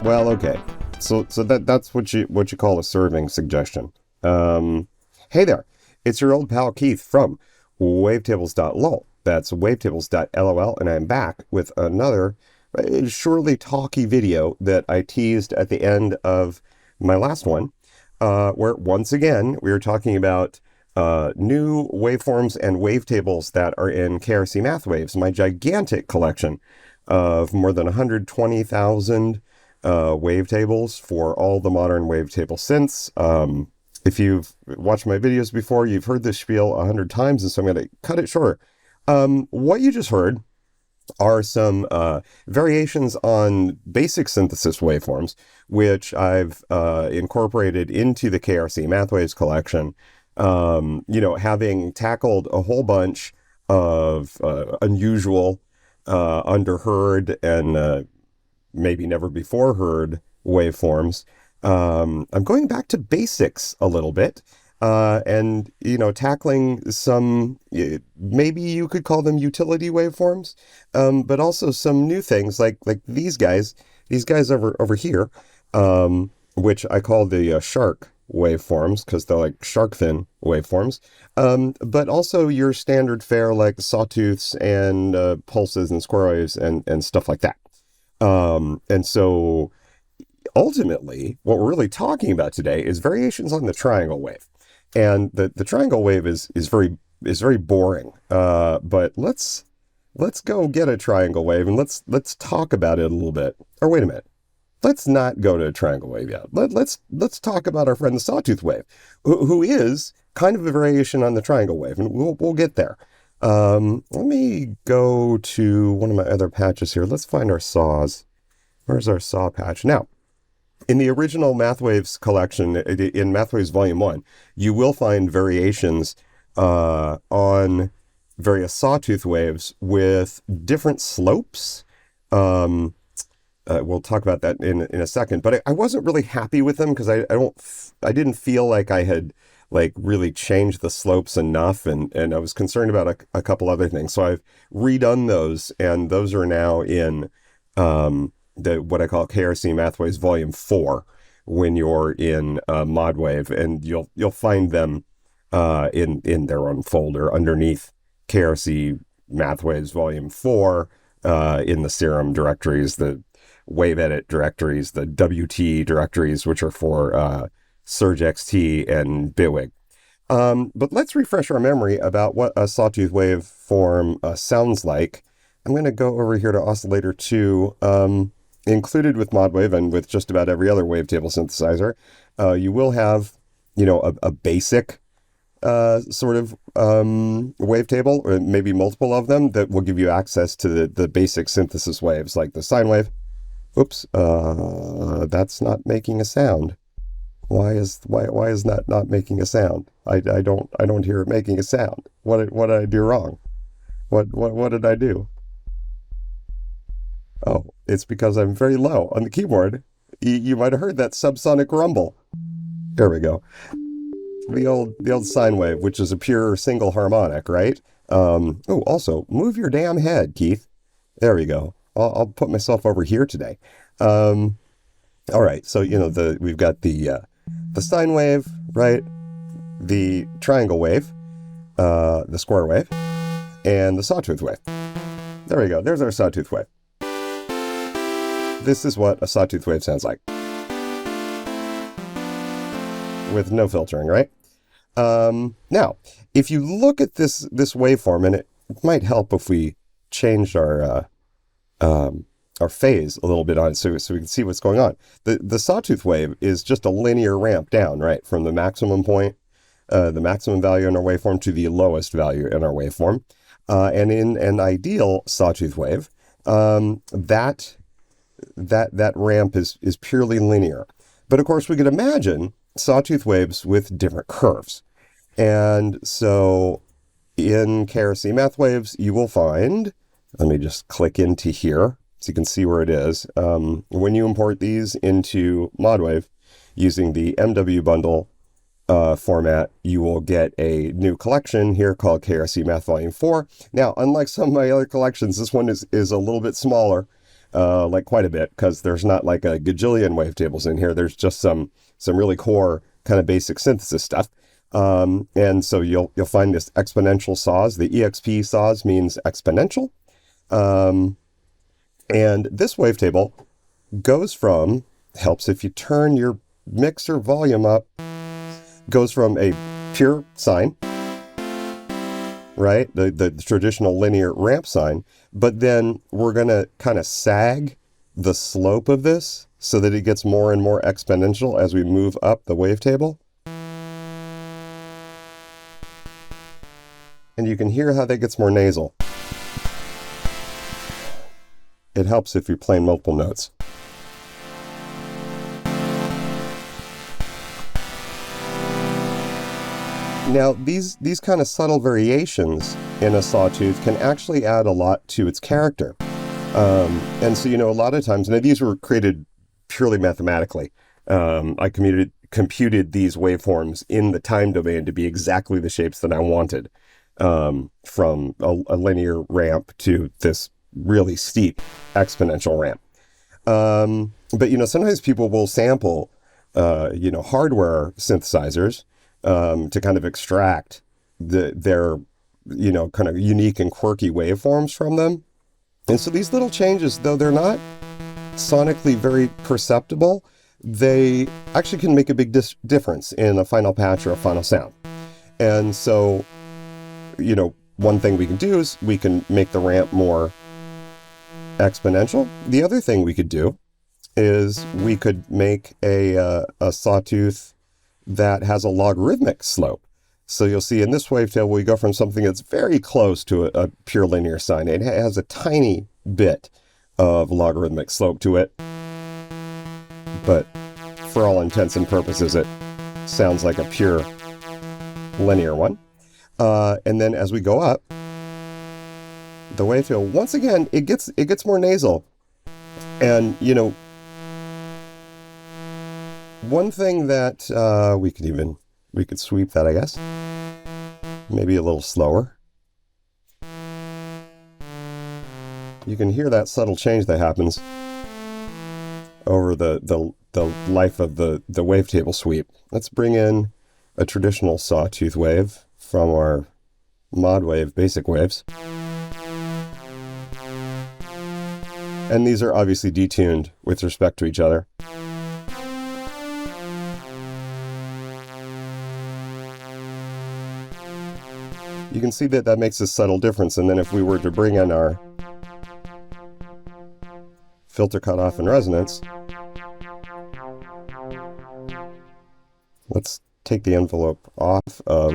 Well, okay. So that's what you call a serving suggestion. Hey there, it's your old pal Keith from wavetables.lol. That's wavetables.lol, and I'm back with another surely talky video that I teased at the end of my last one, where once again we were talking about new waveforms and wavetables that are in KRC Mathwaves, my gigantic collection of more than 120,000 wavetables for all the modern wavetable synths. If you've watched my videos before, you've heard this spiel 100 times, and so I'm going to cut it shorter. What you just heard are some variations on basic synthesis waveforms, which I've incorporated into the KRC Mathwaves collection. Having tackled a whole bunch of unusual, underheard, and maybe never before heard waveforms. I'm going back to basics a little bit, and tackling some, maybe you could call them utility waveforms, but also some new things like these guys over here, which I call the shark waveforms because they're like shark fin waveforms, but also your standard fare like sawtooths and pulses and square waves and stuff like that. And so ultimately, what we're really talking about today is variations on the triangle wave. And the triangle wave is very boring. But let's go get a triangle wave and let's talk about it a little bit. Or wait a minute. Let's not go to a triangle wave yet. Let's talk about our friend the sawtooth wave, who is kind of a variation on the triangle wave, and we'll get there. Let me go to one of my other patches here. Let's find our saws. Where's our saw patch? Now, in the original Mathwaves collection, in Mathwaves Volume 1, you will find variations on various sawtooth waves with different slopes. We'll talk about that in a second, but I wasn't really happy with them because I didn't feel like I had really changed the slopes enough, and I was concerned about a couple other things. So I've redone those, and those are now in what I call KRC Mathwaves Volume 4 when you're in Modwave, and you'll find them in their own folder underneath KRC Mathwaves Volume 4 in the Serum directories, the Wave Edit directories, the WT directories, which are for Surge XT and Bitwig. But let's refresh our memory about what a sawtooth waveform sounds like. I'm going to go over here to Oscillator 2. Included with Modwave and with just about every other wavetable synthesizer, you will have, a basic sort of wavetable, or maybe multiple of them, that will give you access to the basic synthesis waves, like the sine wave. Oops, that's not making a sound. Why is that not making a sound? I don't hear it making a sound. What did I do wrong? What did I do? Oh, it's because I'm very low on the keyboard. You might have heard that subsonic rumble. There we go. The old sine wave, which is a pure single harmonic, right? Also, move your damn head, Keith. There we go. I'll put myself over here today. All right, so we've got the sine wave, right? The triangle wave, the square wave, and the sawtooth wave. There we go. There's our sawtooth wave. This is what a sawtooth wave sounds like, with no filtering, right? Now, if you look at this waveform, and it might help if we changed our phase a little bit on it so we can see what's going on. The sawtooth wave is just a linear ramp down, right, from the maximum point, the maximum value in our waveform to the lowest value in our waveform. And in an ideal sawtooth wave, that ramp is purely linear. But of course, we could imagine sawtooth waves with different curves. And so in KRC Mathwaves, you will find, let me just click into here so you can see where it is. When you import these into Modwave using the MW bundle format, you will get a new collection here called KRC Math Volume 4. Now, unlike some of my other collections, this one is a little bit smaller. like quite a bit, because there's not like a gajillion wavetables in here. There's just some really core kind of basic synthesis stuff. And so you'll find this exponential saws. The EXP saws means exponential. And this wavetable goes from, helps if you turn your mixer volume up, goes from a pure sine, right? The traditional linear ramp sine, but then we're going to kind of sag the slope of this so that it gets more and more exponential as we move up the wavetable. And you can hear how that gets more nasal. It helps if you're playing multiple notes. Now, these kind of subtle variations in a sawtooth can actually add a lot to its character. And so, a lot of times, now these were created purely mathematically. I computed these waveforms in the time domain to be exactly the shapes that I wanted, from a linear ramp to this really steep exponential ramp. But, sometimes people will sample, hardware synthesizers, to kind of extract their, kind of unique and quirky waveforms from them. And so these little changes, though they're not sonically very perceptible, they actually can make a big difference in a final patch or a final sound. And so, one thing we can do is we can make the ramp more exponential. The other thing we could do is we could make a sawtooth that has a logarithmic slope. So you'll see in this wavetable, we go from something that's very close to a pure linear sine. It has a tiny bit of logarithmic slope to it, but for all intents and purposes, it sounds like a pure linear one. And then as we go up, the wavetable, once again, it gets more nasal. And, one thing that we could sweep that, I guess, maybe a little slower. You can hear that subtle change that happens over the life of the wavetable sweep. Let's bring in a traditional sawtooth wave from our modwave basic waves. And these are obviously detuned with respect to each other. You can see that makes a subtle difference. And then if we were to bring in our filter cutoff and resonance, let's take the envelope off of,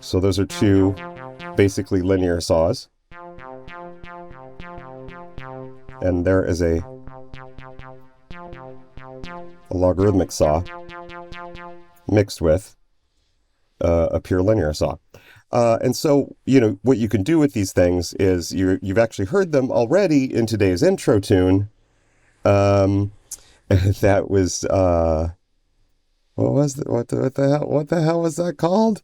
so those are two basically linear saws. And there is a logarithmic saw mixed with a pure linear saw. And so, what you can do with these things is you've actually heard them already in today's intro tune. That was, what the hell was that called?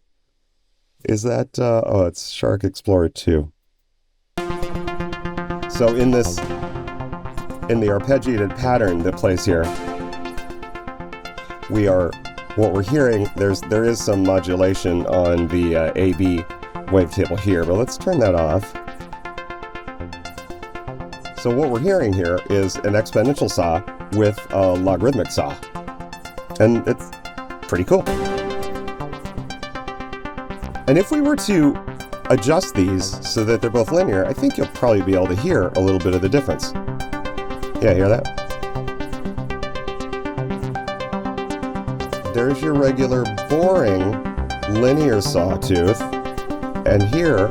Is that, it's Shark Explorer 2. So in the arpeggiated pattern that plays here, what we're hearing, there is some modulation on the AB wavetable here, but let's turn that off. So what we're hearing here is an exponential saw with a logarithmic saw, and it's pretty cool. And if we were to adjust these so that they're both linear, I think you'll probably be able to hear a little bit of the difference. Yeah, hear that? There's your regular boring linear sawtooth, and here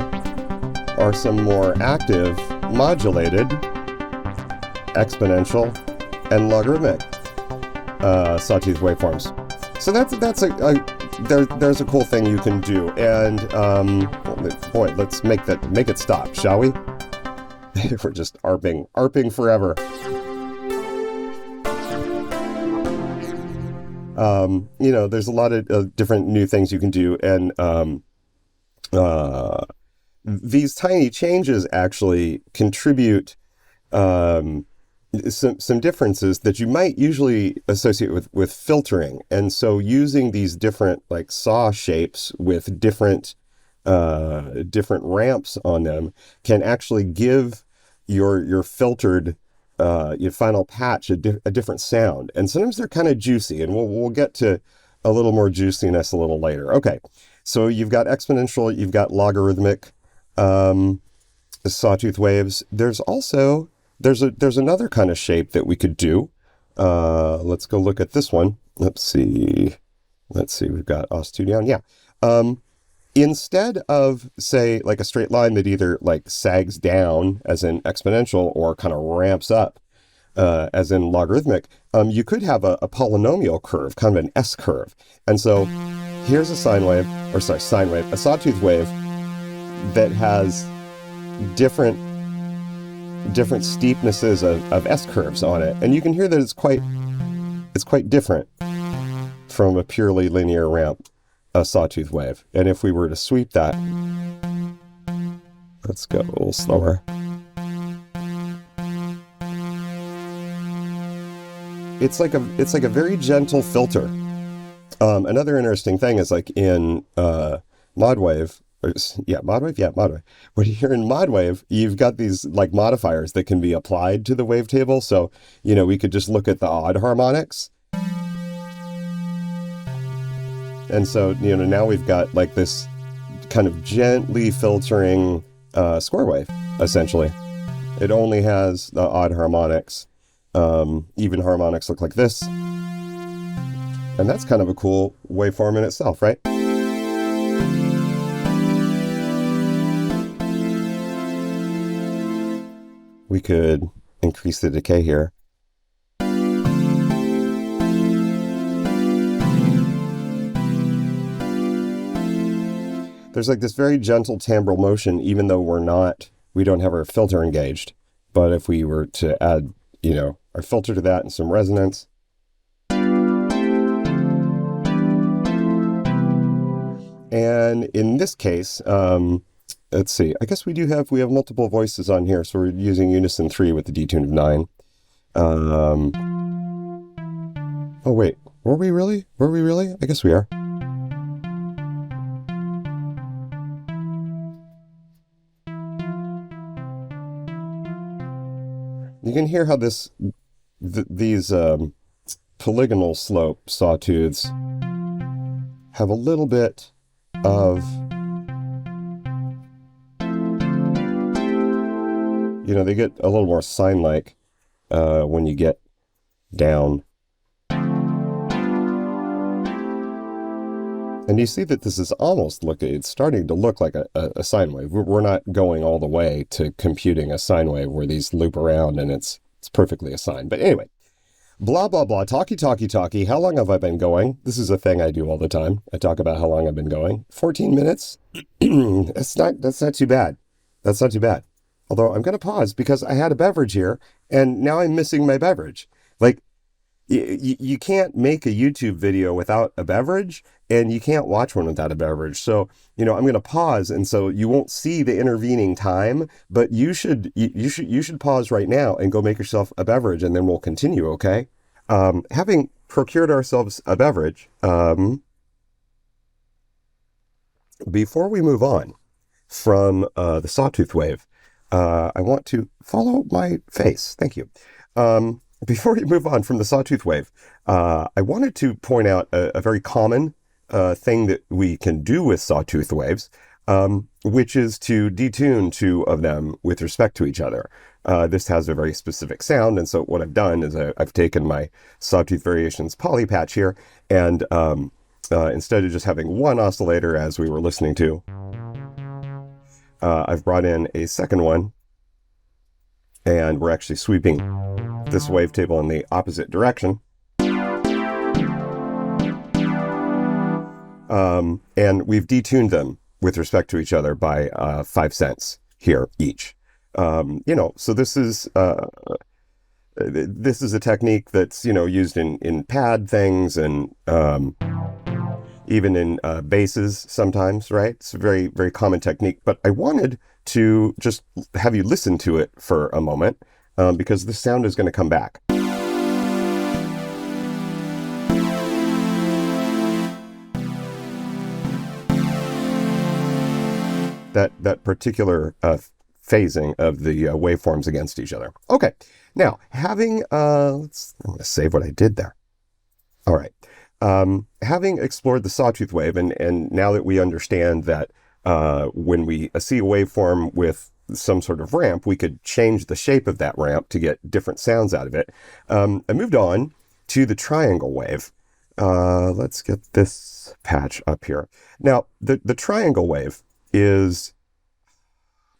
are some more active modulated exponential and logarithmic sawtooth waveforms. So there's a cool thing you can do, and boy, let's make it stop, shall we? We're just arping forever. There's a lot of different new things you can do, and these tiny changes actually contribute some differences that you might usually associate with filtering. And so using these different like saw shapes with different ramps on them can actually give your filtered your final patch a different sound. And sometimes they're kind of juicy, and we'll get to a little more juiciness a little later. Okay, so you've got exponential, you've got logarithmic sawtooth waves. There's also there's another kind of shape that we could do. Let's go look at this one. Let's see. We've got os2 down. Yeah. Instead of, say, like a straight line that either like sags down, as in exponential, or kind of ramps up, as in logarithmic, you could have a polynomial curve, kind of an S curve. And so here's a sine wave, a sawtooth wave that has different steepnesses of S curves on it. And you can hear that it's quite different from a purely linear ramp, a sawtooth wave. And if we were to sweep that, let's go a little slower. It's like a very gentle filter. Another interesting thing is like in modwave. Modwave. When you're in modwave, you've got these like modifiers that can be applied to the wavetable. So, we could just look at the odd harmonics. And so, now we've got like this kind of gently filtering square wave, essentially. It only has the odd harmonics. Even harmonics look like this. And that's kind of a cool waveform in itself, right? We could increase the decay here. There's like this very gentle timbral motion, even though we don't have our filter engaged. But if we were to add, our filter to that and some resonance. And in this case, let's see, I guess we have multiple voices on here, so we're using unison 3 with the detuned of 9. Oh wait, were we really? I guess we are. You can hear how these polygonal slope sawtooths have a little bit of, they get a little more sine-like when you get down. And you see that this is it's starting to look like a sine wave. We're not going all the way to computing a sine wave where these loop around and it's perfectly a sine. But anyway, blah, blah, blah, talky. How long have I been going? This is a thing I do all the time. I talk about how long I've been going. 14 minutes? That's not too bad. That's not too bad. Although I'm going to pause because I had a beverage here and now I'm missing my beverage. Like, you can't make a YouTube video without a beverage, and you can't watch one without a beverage. So, I'm going to pause, and so you won't see the intervening time, but you should pause right now and go make yourself a beverage, and then we'll continue, okay? Having procured ourselves a beverage, before we move on from the sawtooth wave, I want to follow my face. Thank you. Before we move on from the sawtooth wave, I wanted to point out a very common thing that we can do with sawtooth waves, which is to detune two of them with respect to each other. This has a very specific sound, and so what I've done is I've taken my Sawtooth Variations poly patch here, and instead of just having one oscillator as we were listening to, I've brought in a second one, and we're actually sweeping this wavetable in the opposite direction. And we've detuned them with respect to each other by 5 cents here each. So this is a technique that's, used in pad things and even in basses sometimes, right? It's a very, very common technique, but I wanted to just have you listen to it for a moment. because the sound is going to come back. That particular phasing of the waveforms against each other. Okay, now having, I'm going to save what I did there. All right, having explored the Sawtooth wave, and now that we understand that when we see a waveform with some sort of ramp, we could change the shape of that ramp to get different sounds out of it. I moved on to the triangle wave. Let's get this patch up here. Now, the triangle wave is,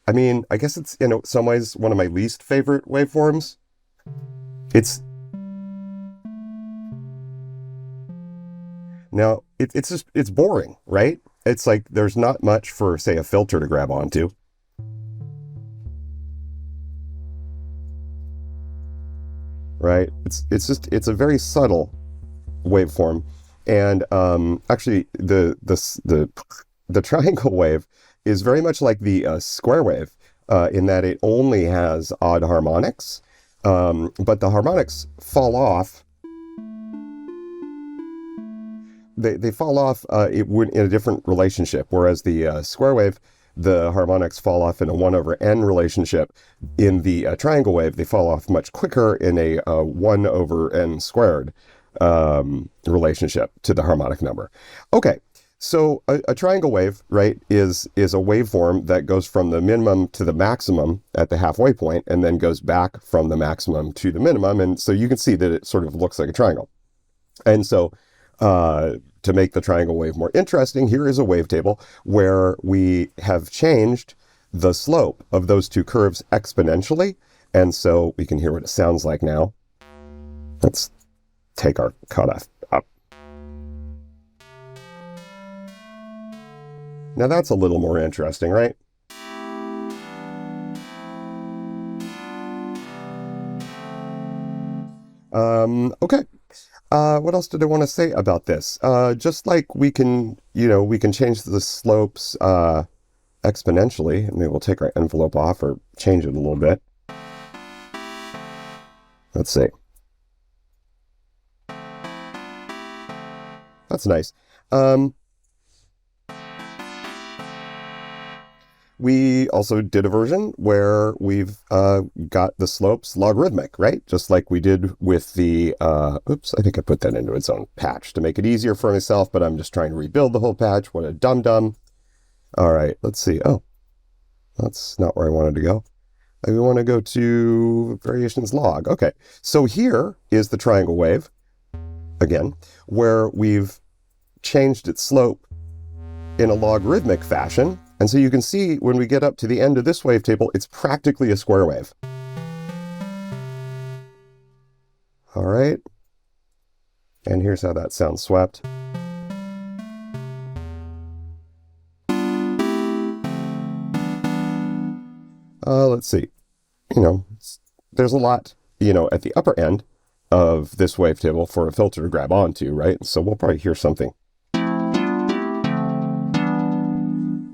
I mean, I guess it's in some ways one of my least favorite waveforms. It's it's boring, right? It's like there's not much for, say, a filter to grab onto. Right? It's a very subtle waveform, and actually the triangle wave is very much like the square wave in that it only has odd harmonics, but the harmonics fall off. They fall off in a different relationship, whereas the square wave, the harmonics fall off in a 1/n relationship. In the triangle wave, they fall off much quicker in a 1/n squared relationship to the harmonic number. Okay, so a triangle wave, right, is a waveform that goes from the minimum to the maximum at the halfway point, and then goes back from the maximum to the minimum. And so you can see that it sort of looks like a triangle. And so to make the triangle wave more interesting, here is a wavetable where we have changed the slope of those two curves exponentially. And so we can hear what it sounds like now. Let's take our cutoff up. Now that's a little more interesting, right? Okay. What else did I want to say about this? Just like we can change the slopes exponentially. Maybe we'll take our envelope off or change it a little bit. Let's see. That's nice. We also did a version where we've got the slopes logarithmic, right? Just like we did with the, oops, I think I put that into its own patch to make it easier for myself, but I'm just trying to rebuild the whole patch. What a dum-dum. All right, let's see. Oh, that's not where I wanted to go. I want to go to variations log. Okay, so here is the triangle wave, again, where we've changed its slope in a logarithmic fashion. And so you can see when we get up to the end of this wavetable, it's practically a square wave. All right. And here's how that sounds swept. Let's see. There's a lot, at the upper end of this wavetable for a filter to grab onto, right? So we'll probably hear something.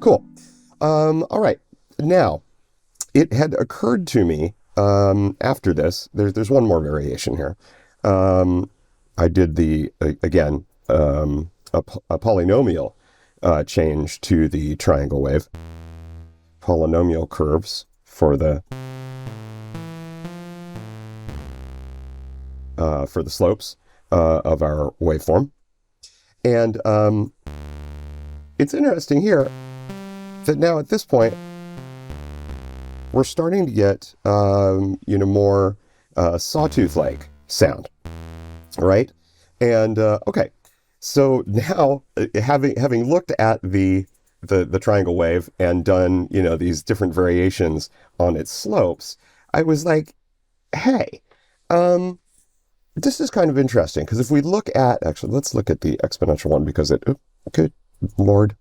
Cool. All right. Now, it had occurred to me after this, there's one more variation here. I did again, a polynomial change to the triangle wave. Polynomial curves for the slopes of our waveform. And it's interesting here that now at this point, we're starting to get, more Sawtooth-like sound, right? And, okay, so now having looked at the triangle wave and done, these different variations on its slopes, I was like, hey, this is kind of interesting, because if we look at, actually, let's look at the exponential one, because good Lord,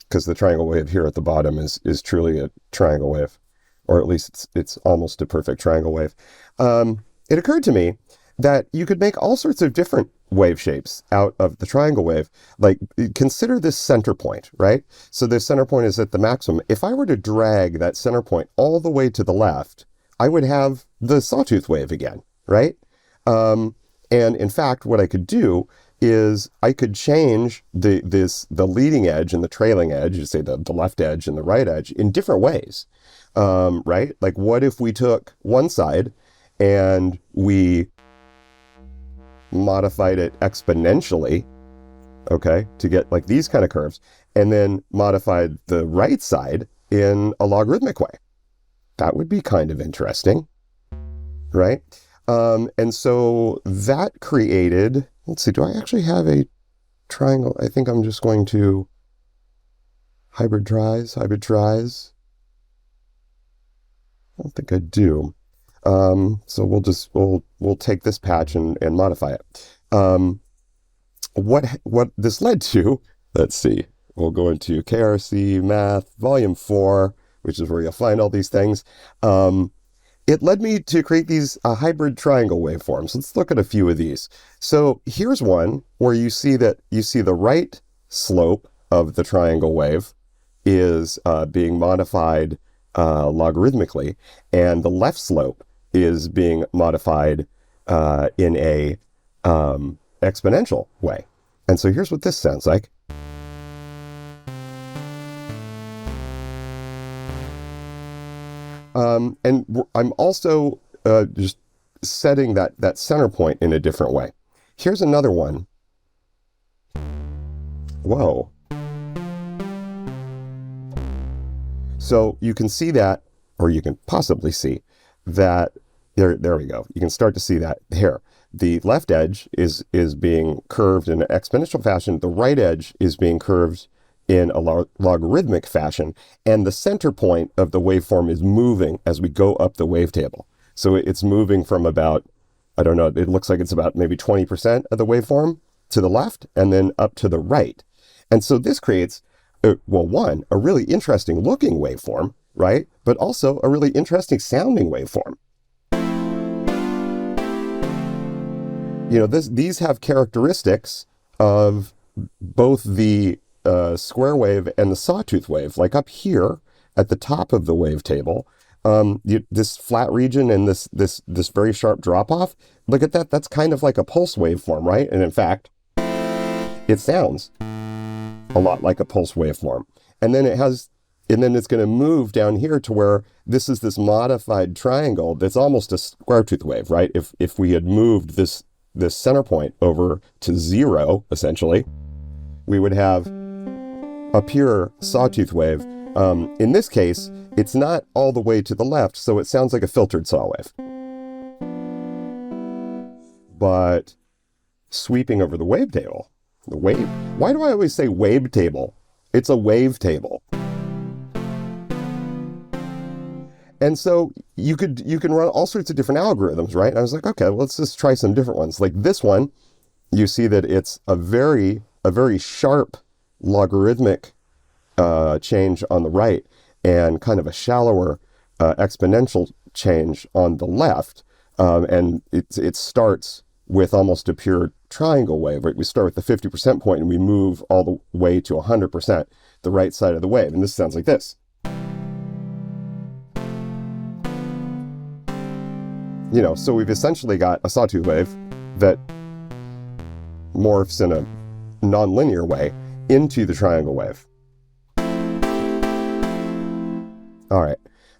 because the triangle wave here at the bottom is truly a triangle wave, or at least it's almost a perfect triangle wave. It occurred to me that you could make all sorts of different wave shapes out of the triangle wave. Like, consider this center point, right? So this center point is at the maximum. If I were to drag that center point all the way to the left, I would have the Sawtooth wave again, right? And in fact, what I could do is I could change the leading edge and the trailing edge, you say the left edge and the right edge, in different ways, right? Like, what if we took one side and we modified it exponentially, okay, to get like these kind of curves, and then modified the right side in a logarithmic way? That would be kind of interesting, right? And so that created, let's see, do I actually have a triangle? I think I'm just going to hybrid tries. I don't think I do. So we'll take this patch and modify it. What this led to, let's see, we'll go into KRC Math Volume 4, which is where you'll find all these things. It led me to create these hybrid triangle waveforms. Let's look at a few of these. So here's one where you see the right slope of the triangle wave is being modified logarithmically, and the left slope is being modified in a exponential way. And so here's what this sounds like. And I'm also just setting that center point in a different way. Here's another one. Whoa. So you can see that, or you can possibly see that, there we go. You can start to see that here. The left edge is being curved in an exponential fashion. The right edge is being curved in a logarithmic fashion, and the center point of the waveform is moving as we go up the wavetable. So it's moving from about, I don't know, it looks like it's about maybe 20% of the waveform to the left and then up to the right. And so this creates, well, one, a really interesting looking waveform, right? But also a really interesting sounding waveform. You know, these have characteristics of both the square wave and the sawtooth wave. Like up here at the top of the wavetable, this flat region and this very sharp drop off, look at that. That's kind of like a pulse waveform, right? And in fact, it sounds a lot like a pulse waveform. And then it's going to move down here to where this is this modified triangle that's almost a square tooth wave, right? If we had moved this center point over to 0, essentially, we would have a pure sawtooth wave. In this case, it's not all the way to the left, so it sounds like a filtered saw wave. But sweeping over the wavetable, why do I always say wavetable? It's a wavetable. And so you can run all sorts of different algorithms, right? I was like, okay, well, let's just try some different ones. Like this one, you see that it's a very sharp logarithmic change on the right and kind of a shallower exponential change on the left. And it starts with almost a pure triangle wave, right? We start with the 50% point and we move all the way to 100%, the right side of the wave. And this sounds like this. You know, so we've essentially got a sawtooth wave that morphs in a nonlinear way into the triangle wave. All right.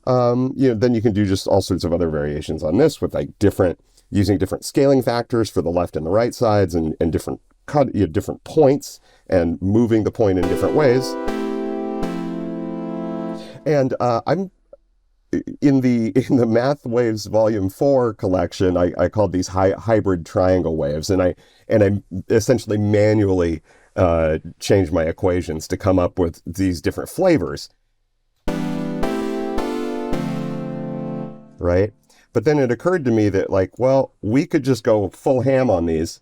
You know, then you can do just all sorts of other variations on this with like using different scaling factors for the left and the right sides and different different points and moving the point in different ways. I'm in the Mathwaves Volume 4 collection, I called these hybrid triangle waves, and I essentially manually changed my equations to come up with these different flavors. Right? But then it occurred to me that, like, well, we could just go full ham on these,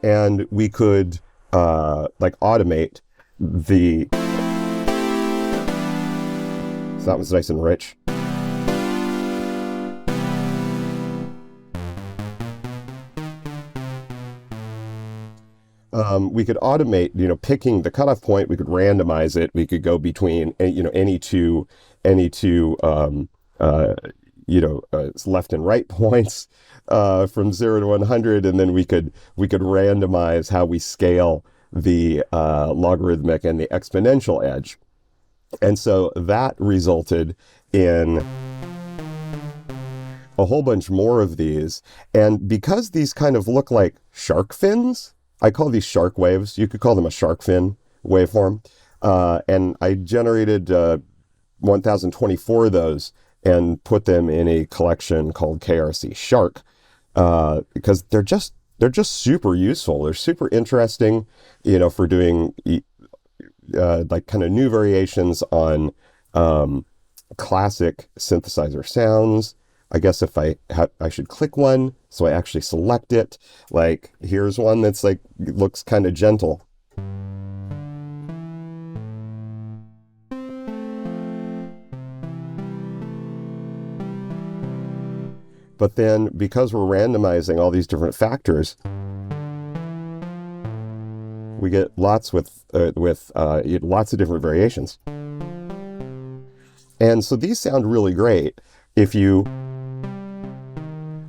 and we could like automate the. So that was nice and rich. We could automate, picking the cutoff point. We could randomize it. We could go between, any two, left and right points from 0 to 100, and then we could randomize how we scale the logarithmic and the exponential edge. And so that resulted in a whole bunch more of these. And because these kind of look like shark fins, I call these shark waves. You could call them a shark fin waveform. And I generated 1,024 of those and put them in a collection called KRC Shark, because they're just super useful. They're super interesting, for doing like kind of new variations on classic synthesizer sounds. I guess if I should click one, so I actually select it. Like here's one that's like looks kind of gentle. But then, because we're randomizing all these different factors, we get lots with lots of different variations. And so these sound really great if you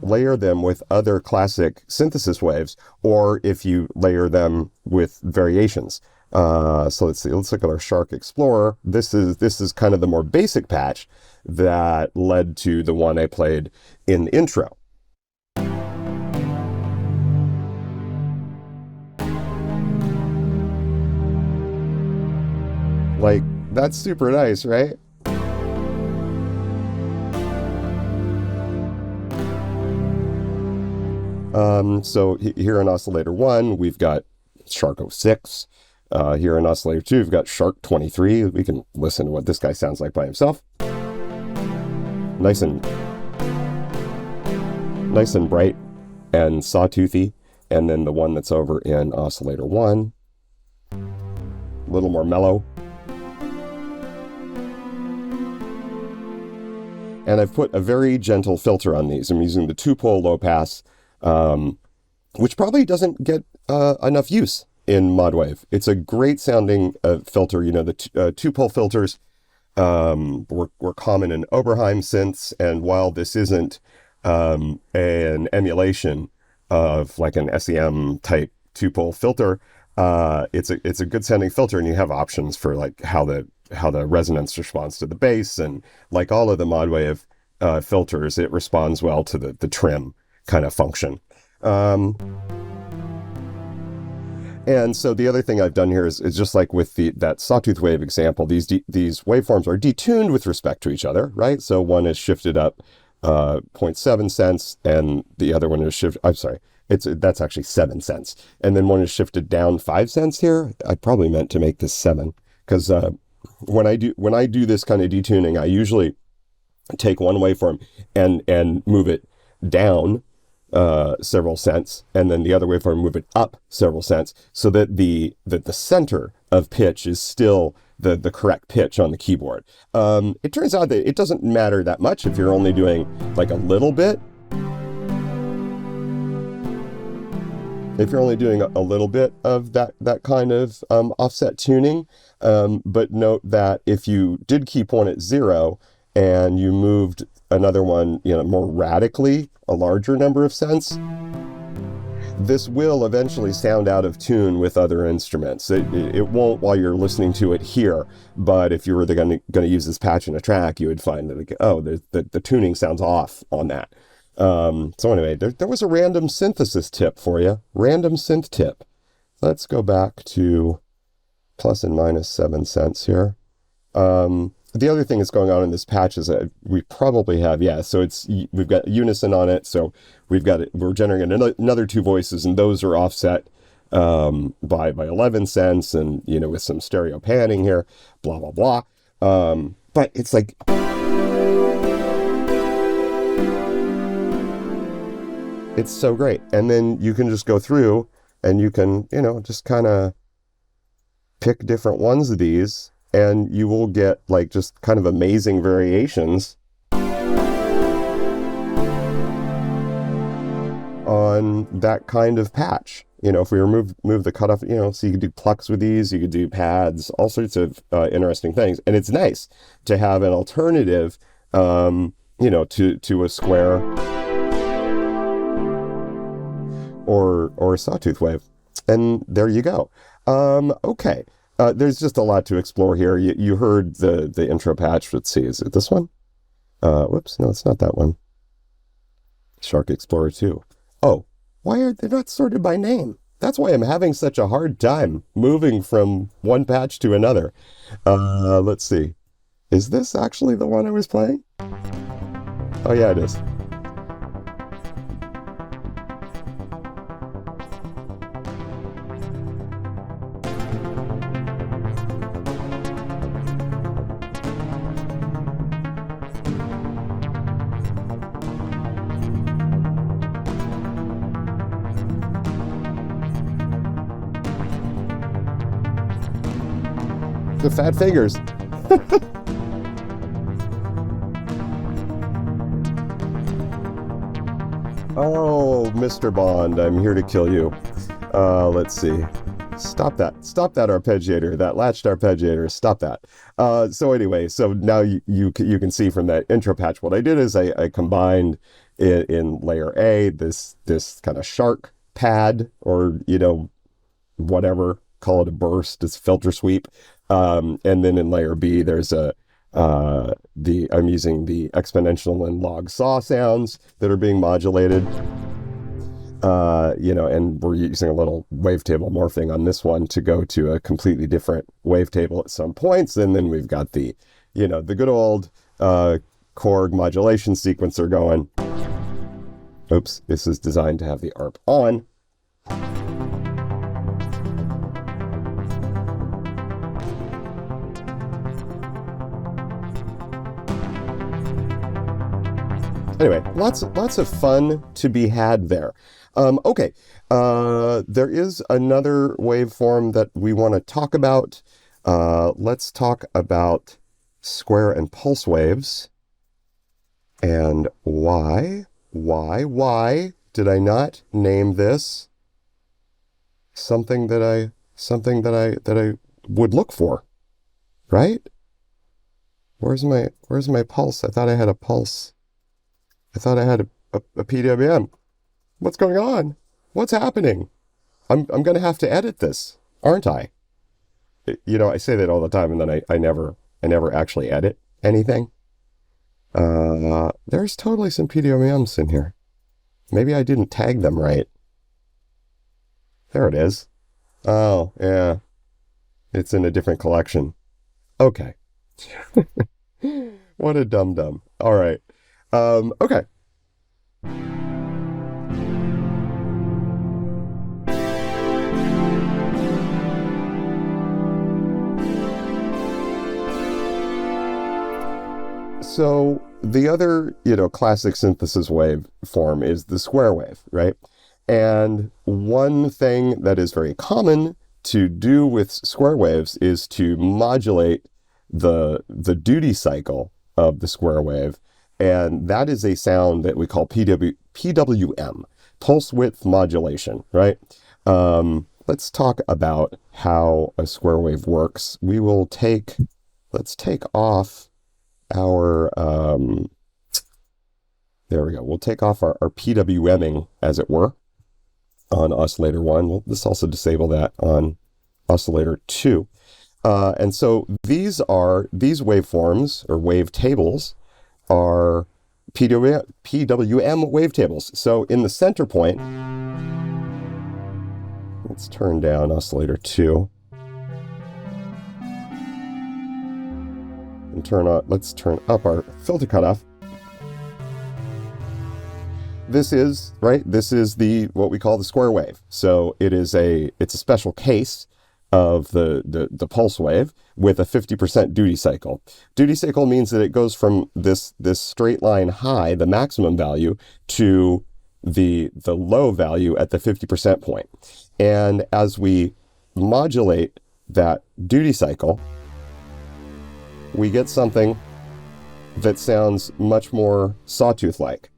layer them with other classic synthesis waves, or if you layer them with variations. So let's see. Let's look at our Shark Explorer. This is kind of the more basic patch that led to the one I played in the intro. Like, that's super nice, right? So here in oscillator 1, we've got Shark 06. Here in oscillator 2, we've got Shark 23. We can listen to what this guy sounds like by himself. Nice and bright and sawtoothy. And then the one that's over in oscillator 1, a little more mellow. And I've put a very gentle filter on these. I'm using the 2-pole low pass, which probably doesn't get enough use in Modwave. It's a great sounding filter. The 2-pole filters were common in Oberheim synths, and while this isn't an emulation of like an SEM type 2-pole filter, it's a good sounding filter, and you have options for like how the resonance responds to the bass, and like all of the Modwave filters, it responds well to the trim kind of function. And so the other thing I've done here is just like with that Sawtooth wave example, these waveforms are detuned with respect to each other, right? So one is shifted up 0.7 cents, and the other one is that's actually 7 cents. And then one is shifted down 5 cents here. I probably meant to make this 7, because when I do this kind of detuning, I usually take one waveform and move it down several cents, and then the other waveform move it up several cents, so that the center of pitch is still the correct pitch on the keyboard. It turns out that it doesn't matter that much if you're only doing like a little bit. If you're only doing a little bit of that kind of offset tuning, but note that if you did keep one at 0 and you moved another one, more radically, a larger number of cents, this will eventually sound out of tune with other instruments. It won't while you're listening to it here, but if you were going to use this patch in a track, you would find that, like, the tuning sounds off on that. So anyway, there was a random synthesis tip for you. Random synth tip. Let's go back to plus and minus 7 cents here. The other thing that's going on in this patch is that we probably have, so we've got unison on it. So we're generating another 2 voices, and those are offset by 11 cents, and with some stereo panning here, blah blah blah. But it's like, it's so great. And then you can just go through and you can, just kind of pick different ones of these, and you will get like just kind of amazing variations on on that kind of patch. You know, if we move the cutoff, you know, so you could do plucks with these, you could do pads, all sorts of interesting things. And it's nice to have an alternative, you know, to a square or a sawtooth wave. And there you go. Okay. There's just a lot to explore here. You heard the intro patch. Let's see, is it this one? Whoops, no, it's not that one. Shark Explorer 2. Oh, why are they not sorted by name? That's why I'm having such a hard time moving from one patch to another. Let's see. Is this actually the one I was playing? Oh yeah, it is. The fat fingers. Oh, Mr. Bond, I'm here to kill you. Let's see. Stop that. Stop that arpeggiator. That latched arpeggiator. Stop that. So anyway, so now you can see from that intro patch, what I did is I combined in layer A, this kind of shark pad, or, you know, whatever, call it a burst, it's filter sweep. And then in layer B, there's I'm using the exponential and log saw sounds that are being modulated. You know, and we're using a little wavetable morphing on this one to go to a completely different wavetable at some points. And then we've got the, you know, the good old Korg modulation sequencer going. Oops, this is designed to have the ARP on. Anyway, lots of fun to be had there. Okay, there is another waveform that we want to talk about. Let's talk about square and pulse waves. And why did I not name this something that I would look for, right? Where's my pulse? I thought I had a pulse. I thought I had a PWM. What's going on? What's happening? I'm going to have to edit this, aren't I? You know, I say that all the time, and then I never actually edit anything. There's totally some PWMs in here. Maybe I didn't tag them right. There it is. Oh, yeah. It's in a different collection. Okay. What a dum-dum. All right. Okay. So the other, you know, classic synthesis wave form is the square wave, right? And one thing that is very common to do with square waves is to modulate the duty cycle of the square wave. And that is a sound that we call PWM, pulse width modulation, right? Let's talk about how a square wave works. Let's take off our, there we go. We'll take off our PWMing, as it were, on oscillator 1. Let's also disable that on oscillator 2. And so these waveforms, or wavetables, are PWM wavetables. So in the center point, let's turn down oscillator 2. And let's turn up our filter cutoff. This is what we call the square wave. So it's a special case of the pulse wave with a 50% duty cycle. Duty cycle means that it goes from this straight line high, the maximum value, to the low value at the 50% point. And as we modulate that duty cycle, we get something that sounds much more sawtooth-like.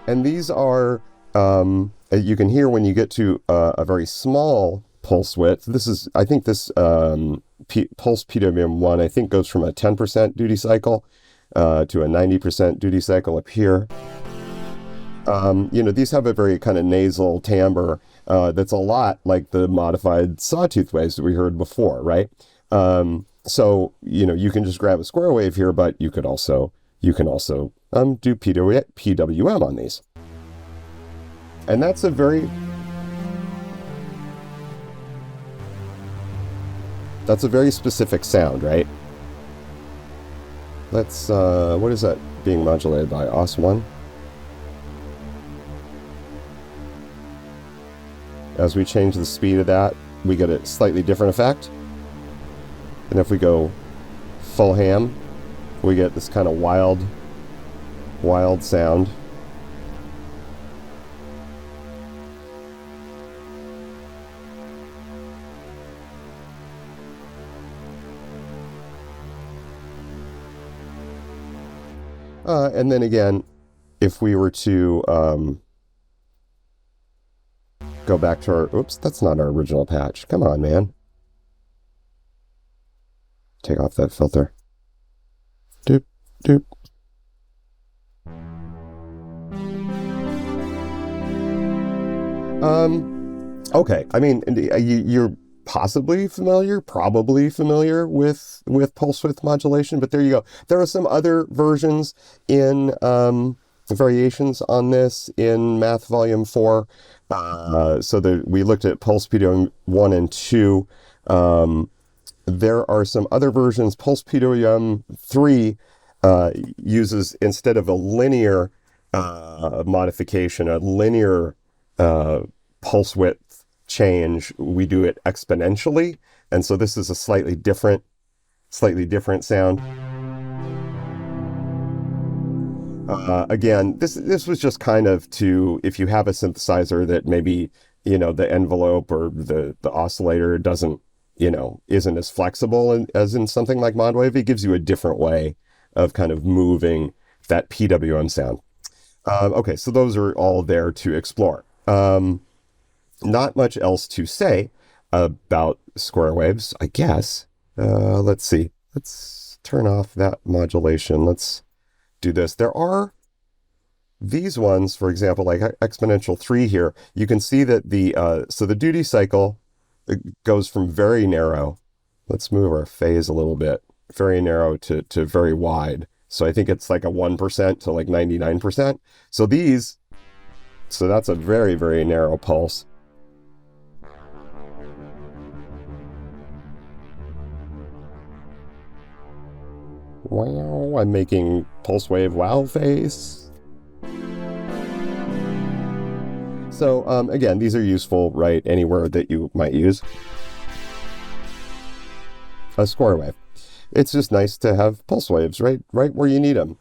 And these are, you can hear when you get to a very small pulse width. This is, I think this pulse PWM1, I think goes from a 10% duty cycle to a 90% duty cycle up here. These have a very kind of nasal timbre that's a lot like the modified Sawtooth waves that we heard before, right? So, you can just grab a square wave here, but you can also do PWM on these. And that's a very specific sound, right? Let's, what is that being modulated by? OS1? As we change the speed of that, we get a slightly different effect. And if we go full ham, we get this kind of wild sound. And then again, if we were to go back to our, oops, that's not our original patch. Come on, man. Take off that filter. Doop, doop. Okay. I mean, you're probably familiar with pulse width modulation, but there you go. There are some other versions in variations on this in Math Volume 4. So that we looked at Pulse PWM 1 and 2. There are some other versions. Pulse PWM 3 uses, instead of a linear modification, a linear pulse width change, we do it exponentially. And so this is a slightly different sound. Again, this was just kind of to, if you have a synthesizer that maybe, the envelope or the oscillator doesn't, isn't as flexible as in something like Modwave, it gives you a different way of kind of moving that PWM sound. Okay, so those are all there to explore. Not much else to say about square waves, I guess. Let's see. Let's turn off that modulation. Let's do this. There are these ones, for example, like Exponential 3 here. You can see that so the duty cycle goes from very narrow. Let's move our phase a little bit. Very narrow to very wide. So I think it's like a 1% to like 99%. So that's a very, very narrow pulse. Wow, I'm making pulse wave wow face. So again, these are useful, right, anywhere that you might use a square wave. It's just nice to have pulse waves right where you need them.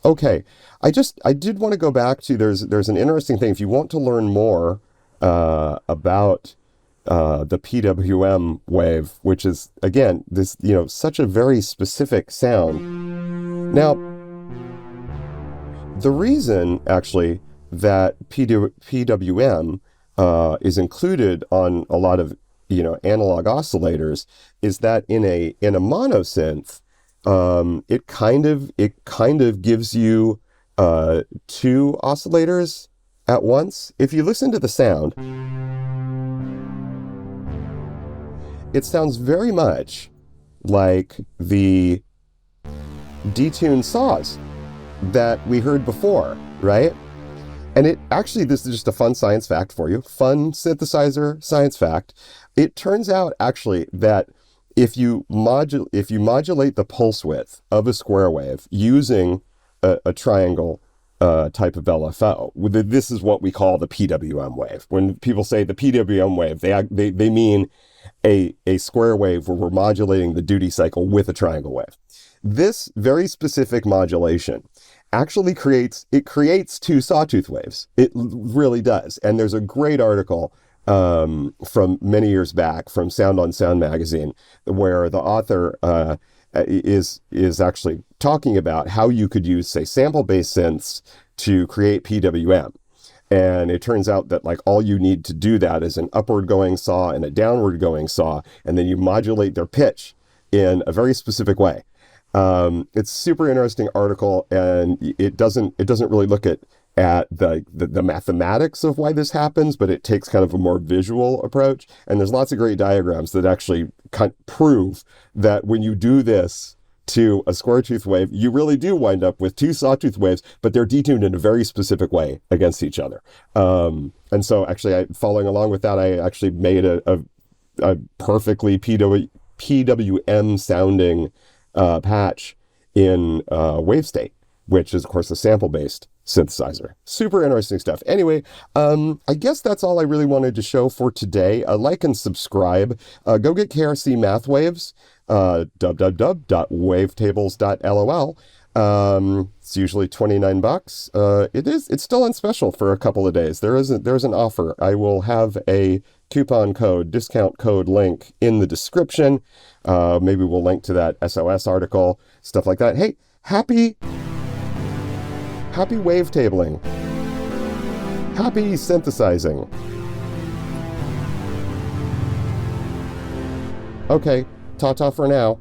Okay, I did want to go back to, there's an interesting thing. If you want to learn more about the PWM wave, which is, again, this, such a very specific sound. Now, the reason, actually, that PWM is included on a lot of, analog oscillators is that in a monosynth, it kind of gives you two oscillators at once. If you listen to the sound, it sounds very much like the detuned saws that we heard before, right? And it actually, this is just a fun science fact for you, fun synthesizer science fact. It turns out actually that if you modulate the pulse width of a square wave using a triangle type of LFO, this is what we call the PWM wave. When people say the PWM wave, they mean a square wave where we're modulating the duty cycle with a triangle wave. This very specific modulation actually creates two Sawtooth waves. It really does. And there's a great article from many years back from Sound on Sound magazine where the author is actually talking about how you could use, say, sample-based synths to create PWM. And it turns out that like all you need to do that is an upward going saw and a downward going saw, and then you modulate their pitch in a very specific way. It's a super interesting article, and it doesn't really look at the mathematics of why this happens, but it takes kind of a more visual approach. And there's lots of great diagrams that actually prove that when you do this to a square tooth wave, you really do wind up with two sawtooth waves, but they're detuned in a very specific way against each other. And so actually, following along with that, I actually made a perfectly PWM sounding patch in wave state, which is of course a sample-based synthesizer. Super interesting stuff. Anyway, I guess that's all I really wanted to show for today. Like and subscribe. Go get KRC Mathwaves, www.wavetables.lol. It's usually $29. It's still on special for a couple of days. There's an offer. I will have a coupon code, discount code link in the description. Maybe we'll link to that SOS article, stuff like that. Hey, happy wavetabling. Happy synthesizing. Okay, ta-ta for now.